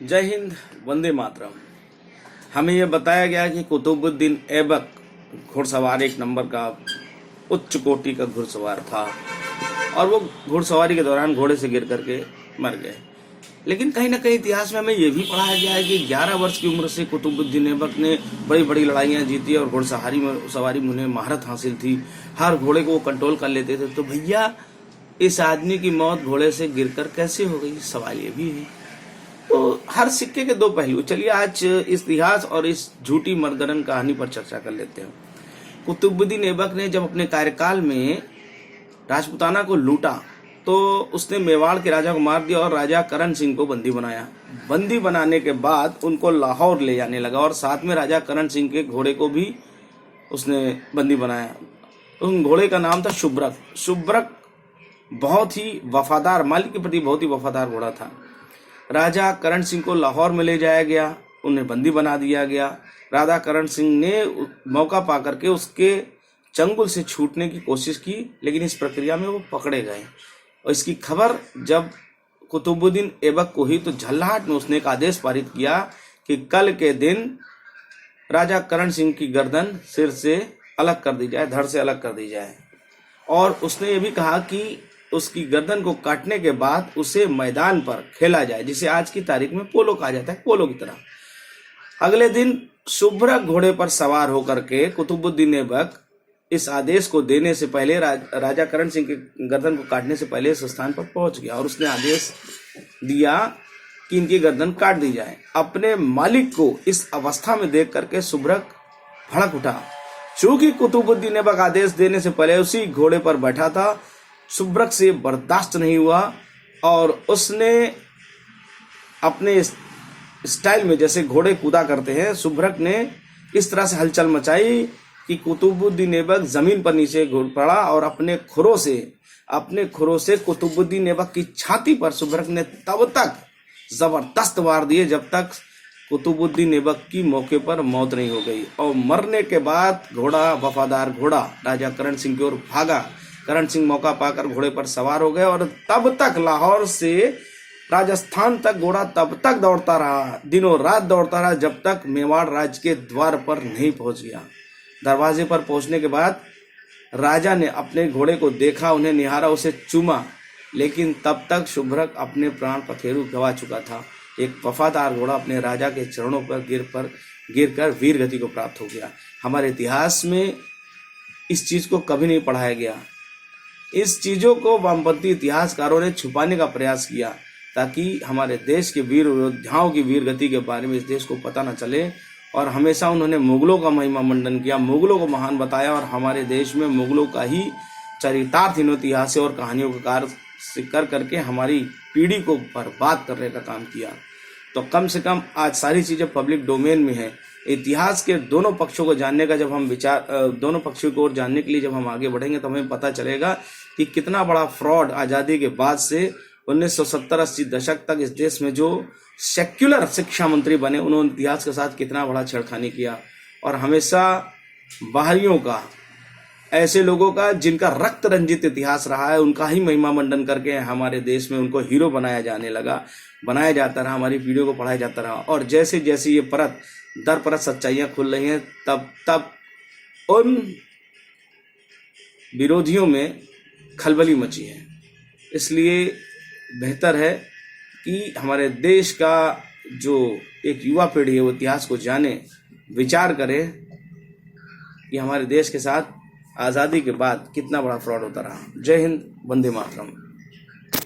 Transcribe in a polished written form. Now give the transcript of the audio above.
जय हिंद, वंदे मातरम। हमें यह बताया गया कि कुतुबुद्दीन ऐबक घुड़सवार एक नंबर का उच्च कोटि का घुड़सवार था और वो घुड़सवारी के दौरान घोड़े से गिर करके मर गए। लेकिन कहीं ना कहीं इतिहास में हमें यह भी पढ़ाया गया है कि 11 वर्ष की उम्र से कुतुबुद्दीन ऐबक ने बड़ी बड़ी लड़ाइयाँ जीती और घुड़सवारी में उन्हें महारत हासिल थी। हर घोड़े को वो कंट्रोल कर लेते थे। तो भैया, इस आदमी की मौत घोड़े से गिरकर कैसे हो गई, सवाल ये भी है। तो हर सिक्के के दो पहलू। चलिए आज इस इतिहास और इस झूठी मरगरन कहानी पर चर्चा कर लेते हैं। कुतुबुद्दीन ऐबक ने जब अपने कार्यकाल में राजपूताना को लूटा तो उसने मेवाड़ के राजा को मार दिया और राजा करण सिंह को बंदी बनाया। बंदी बनाने के बाद उनको लाहौर ले जाने लगा और साथ में राजा करण सिंह के घोड़े को भी उसने बंदी बनाया। उन घोड़े का नाम था शुभ्रक। शुभ्रक बहुत ही वफादार, मालिक के प्रति बहुत ही वफादार घोड़ा था। राजा करण सिंह को लाहौर में ले जाया गया, उन्हें बंदी बना दिया गया। राजा करण सिंह ने मौका पाकर के उसके चंगुल से छूटने की कोशिश की, लेकिन इस प्रक्रिया में वो पकड़े गए। और इसकी खबर जब कुतुबुद्दीन ऐबक को हुई तो झल्लाहट में उसने एक आदेश पारित किया कि कल के दिन राजा करण सिंह की गर्दन सिर से अलग कर दी जाए, धड़ से अलग कर दी जाए। और उसने ये भी कहा कि उसकी गर्दन को काटने के बाद उसे मैदान पर खेला जाए, जिसे आज की तारीख में पोलो कहा जाता है, पोलो की तरह। अगले दिन शुभ्रक घोड़े पर सवार होकर के कुतुबुद्दीन ऐबक इस आदेश को देने से पहले राजा करण सिंह के गर्दन को काटने से पहले इस स्थान पर पहुंच गया और उसने आदेश दिया कि इनकी गर्दन काट दी जाए। अपने मालिक को इस अवस्था में देख करके शुभ्रक भड़क उठा। चूंकि कुतुबुद्दीन ऐबक आदेश देने से पहले उसी घोड़े पर बैठा था, शुभ्रक से बर्दाश्त नहीं हुआ और उसने अपने स्टाइल में, जैसे घोड़े कूदा करते हैं, शुभ्रक ने इस तरह से हलचल मचाई कि कुतुबुद्दीन ऐबक जमीन पर नीचे गिर पड़ा और अपने खुरों से कुतुबुद्दीन ऐबक की छाती पर शुभ्रक ने तब तक जबरदस्त वार दिए जब तक कुतुबुद्दीन ऐबक की मौके पर मौत नहीं हो गई। और मरने के बाद घोड़ा, वफादार घोड़ा, राजा करण सिंह की ओर भागा। करण सिंह मौका पाकर घोड़े पर सवार हो गए और तब तक लाहौर से राजस्थान तक घोड़ा तब तक दौड़ता रहा, दिनों रात दौड़ता रहा, जब तक मेवाड़ राज्य के द्वार पर नहीं पहुंच गया। दरवाजे पर पहुंचने के बाद राजा ने अपने घोड़े को देखा, उन्हें निहारा, उसे चूमा, लेकिन तब तक शुभ्रक अपने प्राण पखेरु गवा चुका था। एक वफादार घोड़ा अपने राजा के चरणों पर गिरकर वीर गति को प्राप्त हो गया। हमारे इतिहास में इस चीज को कभी नहीं पढ़ाया गया। इस चीजों को वामपंथी इतिहासकारों ने छुपाने का प्रयास किया ताकि हमारे देश के वीर योद्धाओं की वीर गति के बारे में इस देश को पता न चले। और हमेशा उन्होंने मुगलों का महिमा मंडन किया, मुगलों को महान बताया और हमारे देश में मुगलों का ही चरितार्थ इन इतिहास और कहानियों का कार्य कर करके हमारी पीढ़ी को बर्बाद करने का काम किया। तो कम से कम आज सारी चीजें पब्लिक डोमेन में है। इतिहास के दोनों पक्षों को जानने का जब हम दोनों पक्षों की ओर जानने के लिए जब हम आगे बढ़ेंगे तो हमें पता चलेगा कि कितना बड़ा फ्रॉड आजादी के बाद से 1970-80 दशक तक इस देश में जो सेक्युलर शिक्षा मंत्री बने, उन्होंने इतिहास के साथ कितना बड़ा छेड़खानी किया। और हमेशा बाहरियों का, ऐसे लोगों का जिनका रक्त रंजित इतिहास रहा है, उनका ही महिमा मंडन करके हमारे देश में उनको हीरो बनाया जाता रहा, हमारी पीढ़ियों को पढ़ाया जाता रहा। और जैसे जैसे ये परत दर परत सच्चाइयां खुल रही हैं, तब उन विरोधियों में खलबली मची है। इसलिए बेहतर है कि हमारे देश का जो एक युवा पीढ़ी है वो इतिहास को जाने, विचार करे कि हमारे देश के साथ आज़ादी के बाद कितना बड़ा फ्रॉड होता रहा। जय हिंद, वंदे मातरम।